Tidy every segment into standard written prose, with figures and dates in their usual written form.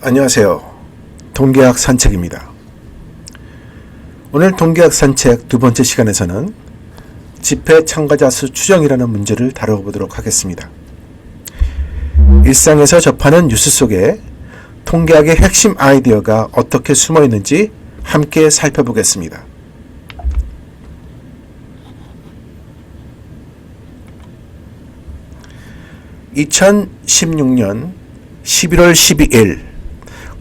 안녕하세요. 동계학 산책입니다. 오늘 동계학 산책 두 번째 시간에서는 집회 참가자 수 추정이라는 문제를 다뤄보도록 하겠습니다. 일상에서 접하는 뉴스 속에 통계학의 핵심 아이디어가 어떻게 숨어 있는지 함께 살펴보겠습니다. (2016년 11월 12일)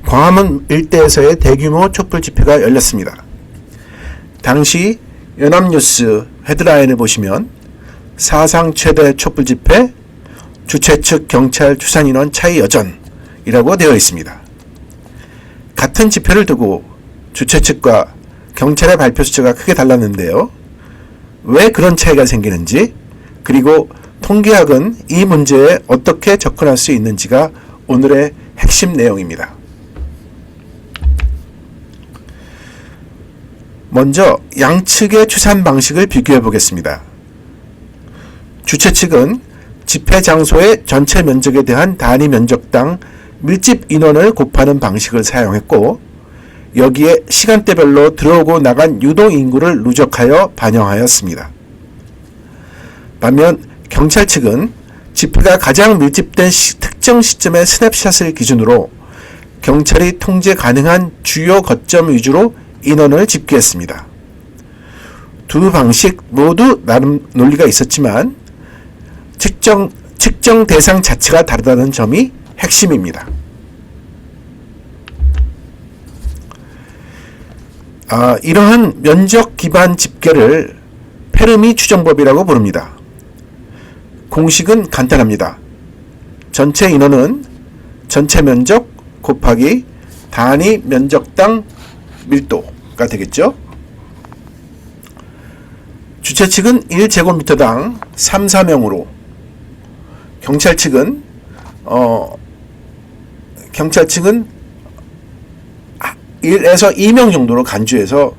광화문 일대에서의 대규모 촛불 집회가 열렸습니다. 당시 연합뉴스 헤드라인을 보시면 사상 최대 촛불 집회, 주최 측 경찰 추산 인원 차이 여전이라고 되어 있습니다. 같은 집회를 두고 주최 측과 경찰의 발표 숫자가 크게 달랐는데요. 왜 그런 차이가 생기는지, 그리고 통계학은 이 문제에 어떻게 접근할 수 있는지가 오늘의 핵심 내용입니다. 먼저 양측의 추산 방식을 비교해 보겠습니다. 주최 측은 집회 장소의 전체 면적에 대한 단위 면적당 밀집 인원을 곱하는 방식을 사용했고, 여기에 시간대별로 들어오고 나간 유동 인구를 누적하여 반영하였습니다. 반면 경찰 측은 집회가 가장 밀집된 특정 시점의 스냅샷을 기준으로 경찰이 통제 가능한 주요 거점 위주로 인원을 집계했습니다. 두 방식 모두 나름 논리가 있었지만 측정 대상 자체가 다르다는 점이 핵심입니다. 이러한 면적 기반 집계를 페르미 추정법이라고 부릅니다. 공식은 간단합니다. 전체 인원은 전체 면적 곱하기 단위 면적당 밀도가 되겠죠. 주최 측은 1제곱미터당 3, 4명으로, 경찰 측은 1에서 2명 정도로 간주해서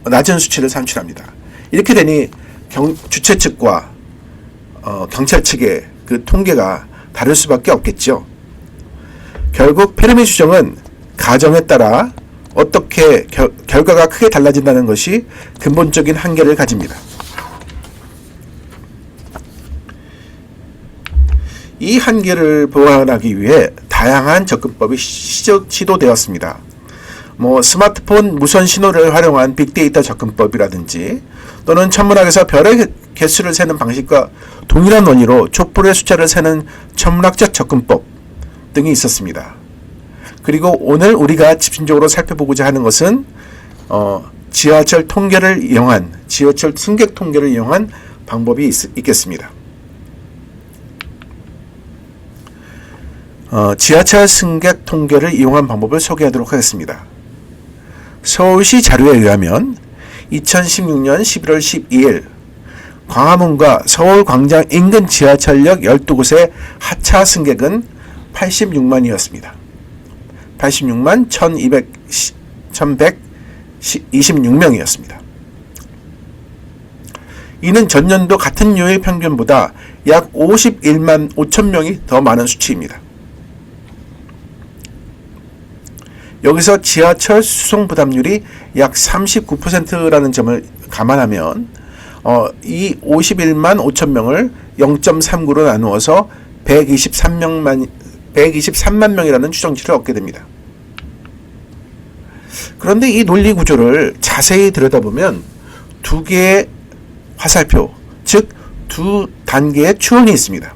낮은 수치를 산출합니다. 이렇게 되니 주최 측과 경찰 측의 그 통계가 다를 수밖에 없겠죠. 결국 페르미 추정은 가정에 따라 어떻게 결과가 크게 달라진다는 것이 근본적인 한계를 가집니다. 이 한계를 보완하기 위해 다양한 접근법이 시도되었습니다. 스마트폰 무선 신호를 활용한 빅데이터 접근법이라든지, 또는 천문학에서 별의 개수를 세는 방식과 동일한 원리로 촛불의 숫자를 세는 천문학적 접근법 등이 있었습니다. 그리고 오늘 우리가 집중적으로 살펴보고자 하는 것은 지하철 승객 통계를 이용한 방법이 있겠습니다. 지하철 승객 통계를 이용한 방법을 소개하도록 하겠습니다. 서울시 자료에 의하면 2016년 11월 12일 광화문과 서울광장 인근 지하철역 12곳의 하차 승객은 86만이었습니다. 86만 1126명이었습니다. 이는 전년도 같은 요일 평균보다 약 51만 5천 명이 더 많은 수치입니다. 여기서 지하철 수송 부담률이 약 39%라는 점을 감안하면 이 51만 5천 명을 0.39로 나누어서 123만 명이라는 추정치를 얻게 됩니다. 그런데 이 논리 구조를 자세히 들여다보면 두 개의 화살표, 즉 두 단계의 추론이 있습니다.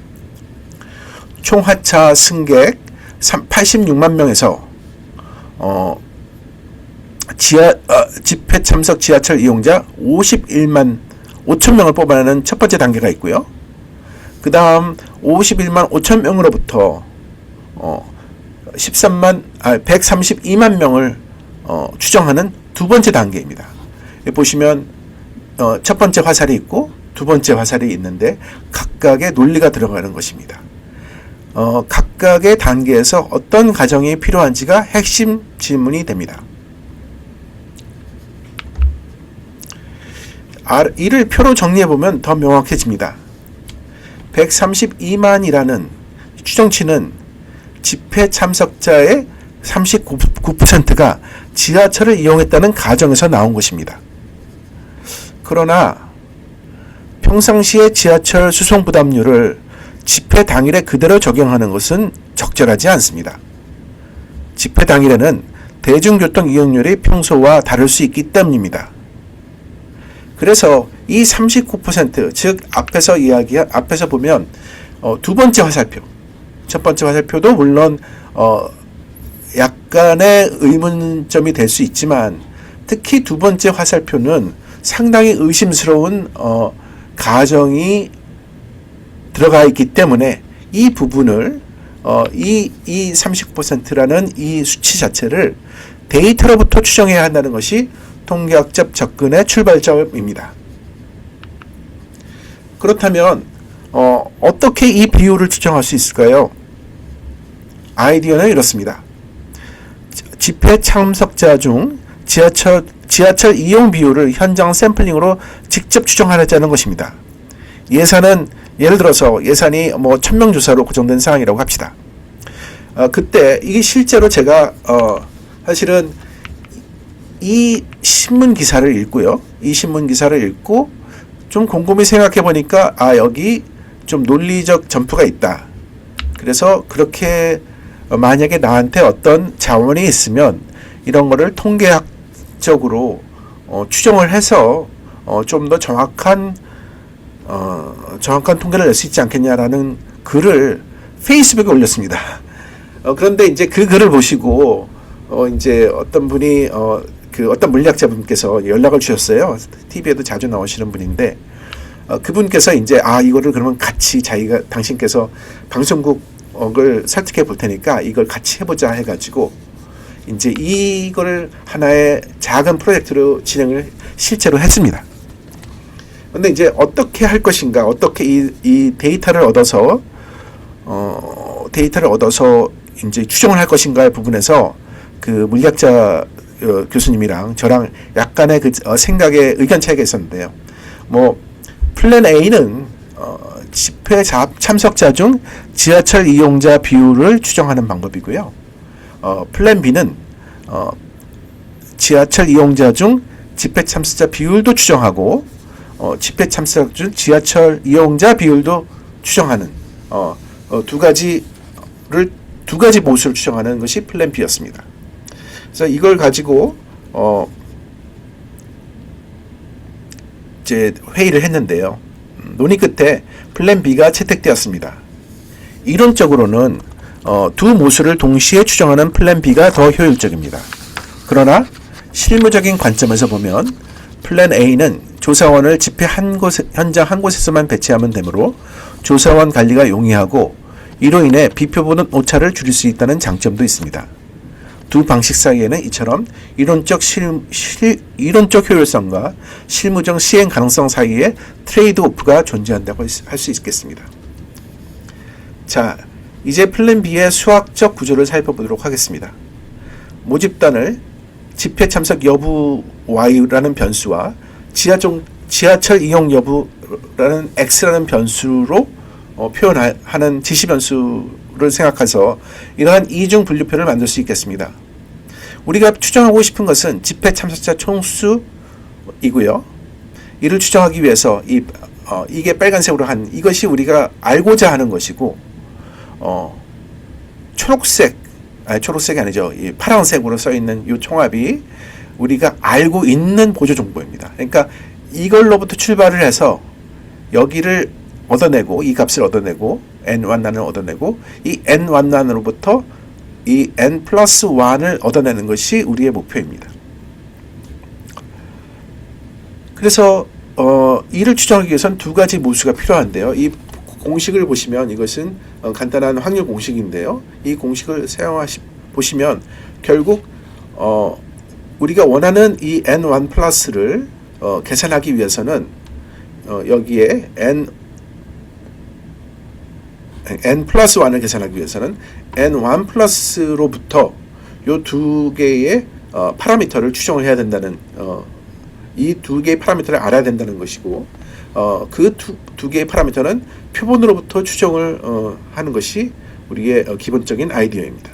총 하차 승객 86만 명에서 집회 참석 지하철 이용자 51만 5천 명을 뽑아내는 첫 번째 단계가 있고요. 그 다음 51만 5천 명으로부터 132만 명을 추정하는 두 번째 단계입니다. 보시면 첫 번째 화살이 있고 두 번째 화살이 있는데 각각의 논리가 들어가는 것입니다. 각각의 단계에서 어떤 가정이 필요한지가 핵심 질문이 됩니다. 이를 표로 정리해보면 더 명확해집니다. 132만이라는 추정치는 집회 참석자의 39%가 지하철을 이용했다는 가정에서 나온 것입니다. 그러나 평상시에 지하철 수송 부담률을 집회 당일에 그대로 적용하는 것은 적절하지 않습니다. 집회 당일에는 대중교통 이용률이 평소와 다를 수 있기 때문입니다. 그래서 이 39%, 즉 앞에서 보면 두 번째 화살표, 첫 번째 화살표도 물론 약간의 의문점이 될 수 있지만 특히 두 번째 화살표는 상당히 의심스러운 가정이 들어가 있기 때문에 이 부분을 이 39%라는 이 수치 자체를 데이터로부터 추정해야 한다는 것이 통계학적 접근의 출발점입니다. 그렇다면 어떻게 이 비율을 추정할 수 있을까요? 아이디어는 이렇습니다. 집회 참석자 중 지하철 이용 비율을 현장 샘플링으로 직접 추정하자는 것입니다. 예를 들어서 예산이 1000명 조사로 고정된 상황이라고 합시다. 그때 이게 실제로 제가 사실은 이 신문 기사를 읽고요. 이 신문 기사를 읽고 좀 곰곰이 생각해 보니까 여기 좀 논리적 점프가 있다. 그래서 그렇게 만약에 나한테 어떤 자원이 있으면 이런 거를 통계학적으로 추정을 해서 좀 더 정확한 통계를 낼 수 있지 않겠냐라는 글을 페이스북에 올렸습니다. 그런데 이제 그 글을 보시고 이제 어떤 분이 어떤 물리학자분께서 연락을 주셨어요. TV에도 자주 나오시는 분인데 그분께서 이제 이거를 그러면 같이 당신께서 방송국을 설득해 볼 테니까 이걸 같이 해보자 해가지고 이제 이거를 하나의 작은 프로젝트로 진행을 실제로 했습니다. 근데 이제 어떻게 할 것인가, 어떻게 이 데이터를 얻어서 이제 추정을 할 것인가의 부분에서 그 물리학자 교수님이랑 저랑 약간의 생각의 의견 차이가 있었는데요. 플랜 A는 집회 참석자 중 지하철 이용자 비율을 추정하는 방법이고요. 플랜 B는 지하철 이용자 중 집회 참석자 비율도 추정하고 집회 참석 중 지하철 이용자 비율도 추정하는 두 가지 모습을 추정하는 것이 플랜 B였습니다. 그래서 이걸 가지고 이제 회의를 했는데요. 논의 끝에 플랜 B가 채택되었습니다. 이론적으로는 두 모습을 동시에 추정하는 플랜 B가 더 효율적입니다. 그러나 실무적인 관점에서 보면 플랜 A는 조사원을 집회 현장 한 곳에서만 배치하면 되므로 조사원 관리가 용이하고 이로 인해 비표보는 오차를 줄일 수 있다는 장점도 있습니다. 두 방식 사이에는 이처럼 이론적 효율성과 실무적 시행 가능성 사이에 트레이드 오프가 존재한다고 할 수 있겠습니다. 자, 이제 플랜 B의 수학적 구조를 살펴보도록 하겠습니다. 모집단을 집회 참석 여부 Y라는 변수와 지하철 이용 여부라는 X라는 변수로 표현하는 지시 변수를 생각해서 이러한 이중 분류표를 만들 수 있겠습니다. 우리가 추정하고 싶은 것은 집회 참석자 총수이고요. 이를 추정하기 위해서 이게 빨간색으로 한 이것이 우리가 알고자 하는 것이고 초록색이 아니죠. 이 파란색으로 써 있는 이 총합이 우리가 알고 있는 보조 정보입니다. 그러니까 이걸로부터 출발을 해서 여기를 얻어내고 이 값을 얻어내고 n1난을 얻어내고 이 n1난으로부터 이 n 플러스 1을 얻어내는 것이 우리의 목표입니다. 그래서 이를 추정하기 위해서는 두 가지 모수가 필요한데요. 이 공식을 보시면 이것은 간단한 확률 공식인데요. 이 공식을 보시면 결국 우리가 원하는 이 n1 플러스를 계산하기 위해서는 여기에 n 플러스 1을 계산하기 위해서는 n1 플러스로부터 이 두 개의 파라미터를 추정을 해야 된다는 이 두 개의 파라미터를 알아야 된다는 것이고 그 두 개의 파라미터는 표본으로부터 추정을 하는 것이 우리의 기본적인 아이디어입니다.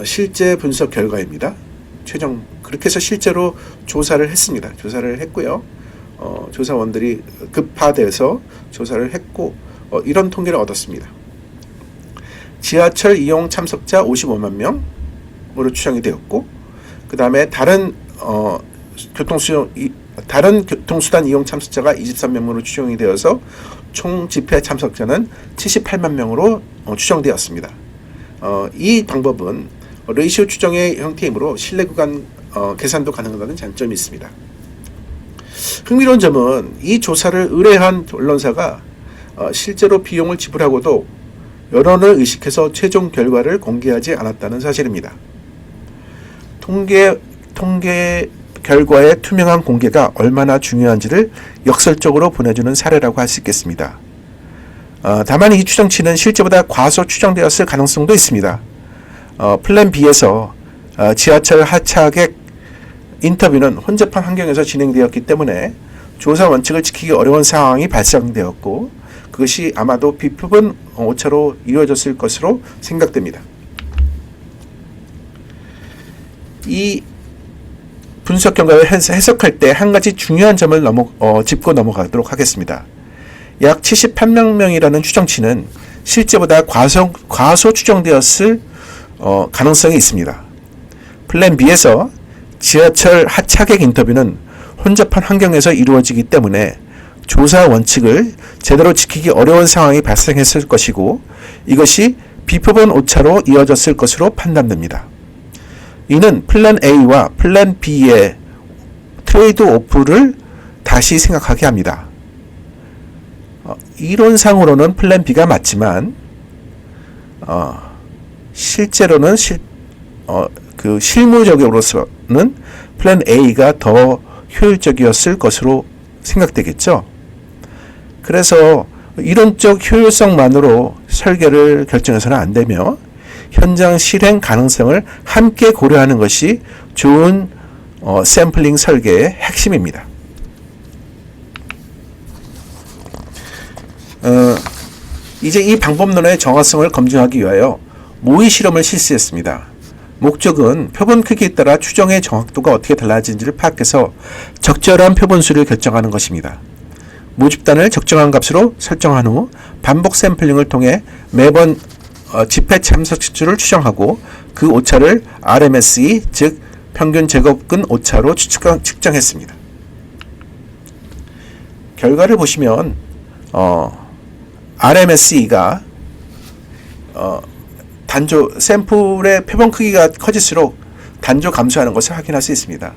실제 분석 결과입니다. 최종 그렇게 해서 실제로 조사를 했습니다. 조사를 했고요. 조사원들이 급파돼서 조사를 했고 이런 통계를 얻었습니다. 지하철 이용 참석자 55만 명으로 추정이 되었고, 그 다음에 다른 교통수단 이용 참석자가 23명으로 추정이 되어서 총 집회 참석자는 78만 명으로 추정되었습니다. 이 방법은 레이시오 추정의 형태이므로 신뢰 구간 계산도 가능하다는 장점이 있습니다. 흥미로운 점은 이 조사를 의뢰한 언론사가 실제로 비용을 지불하고도 여론을 의식해서 최종 결과를 공개하지 않았다는 사실입니다. 통계 결과의 투명한 공개가 얼마나 중요한지를 역설적으로 보내주는 사례라고 할 수 있겠습니다. 다만 이 추정치는 실제보다 과소 추정되었을 가능성도 있습니다. 플랜 B에서 지하철 하차객 인터뷰는 혼잡한 환경에서 진행되었기 때문에 조사 원칙을 지키기 어려운 상황이 발생되었고, 그것이 아마도 비표본 오차로 이루어졌을 것으로 생각됩니다. 이 분석 결과를 해석할 때 한 가지 중요한 점을 짚고 넘어가도록 하겠습니다. 약 78만 명이라는 추정치는 실제보다 과소 추정되었을 가능성이 있습니다. 플랜 B에서 지하철 하차객 인터뷰는 혼잡한 환경에서 이루어지기 때문에 조사 원칙을 제대로 지키기 어려운 상황이 발생했을 것이고, 이것이 비표본 오차로 이어졌을 것으로 판단됩니다. 이는 플랜 A와 플랜 B의 트레이드 오프를 다시 생각하게 합니다. 이론상으로는 플랜 B가 맞지만 실제로는 실무적으로서는 플랜 A가 더 효율적이었을 것으로 생각되겠죠. 그래서 이론적 효율성만으로 설계를 결정해서는 안 되며 현장 실행 가능성을 함께 고려하는 것이 좋은 샘플링 설계의 핵심입니다. 이제 이 방법론의 정확성을 검증하기 위하여 모의 실험을 실시했습니다. 목적은 표본 크기에 따라 추정의 정확도가 어떻게 달라지는지를 파악해서 적절한 표본수를 결정하는 것입니다. 모집단을 적정한 값으로 설정한 후 반복 샘플링을 통해 매번 집회 참석수를 추정하고 그 오차를 RMSE, 즉 평균 제곱근 오차로 측정했습니다. 결과를 보시면 RMSE가 단조 샘플의 표본 크기가 커질수록 단조 감소하는 것을 확인할 수 있습니다.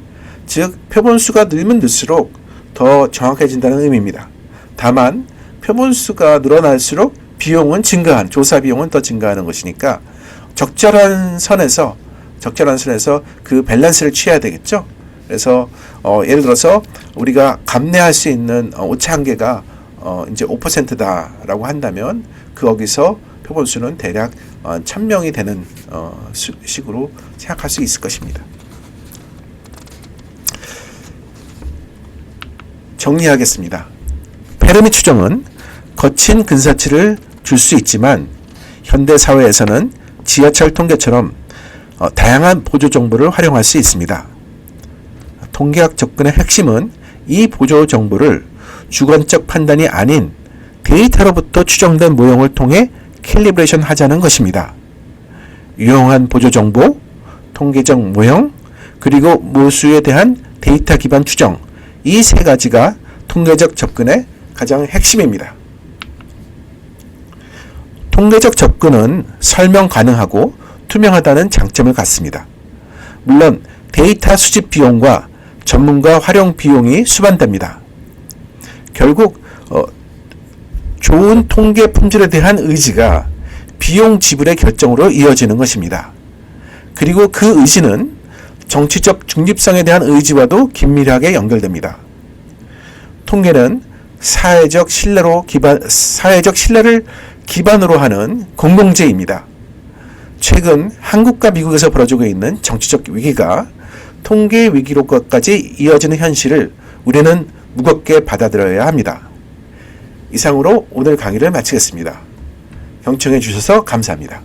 즉 표본수가 늘면 늘수록 더 정확해진다는 의미입니다. 다만 표본수가 늘어날수록 비용은 조사 비용은 더 증가하는 것이니까 적절한 선에서 그 밸런스를 취해야 되겠죠. 그래서 예를 들어서 우리가 감내할 수 있는 오차 한계가 이제 5%다라고 한다면 거기서 표본수는 대략 1000명이 되는 식으로 생각할 수 있을 것입니다. 정리하겠습니다. 페르미 추정은 거친 근사치를 줄 수 있지만 현대 사회에서는 지하철 통계처럼 다양한 보조 정보를 활용할 수 있습니다. 통계학 접근의 핵심은 이 보조 정보를 주관적 판단이 아닌 데이터로부터 추정된 모형을 통해 캘리브레이션 하자는 것입니다. 유용한 보조 정보, 통계적 모형, 그리고 모수에 대한 데이터 기반 추정, 이 세 가지가 통계적 접근의 가장 핵심입니다. 통계적 접근은 설명 가능하고 투명하다는 장점을 갖습니다. 물론 데이터 수집 비용과 전문가 활용 비용이 수반됩니다. 결국 좋은 통계 품질에 대한 의지가 비용 지불의 결정으로 이어지는 것입니다. 그리고 그 의지는 정치적 중립성에 대한 의지와도 긴밀하게 연결됩니다. 통계는 사회적 신뢰를 기반으로 하는 공동체입니다. 최근 한국과 미국에서 벌어지고 있는 정치적 위기가 통계 위기로까지 이어지는 현실을 우리는 무겁게 받아들여야 합니다. 이상으로 오늘 강의를 마치겠습니다. 경청해 주셔서 감사합니다.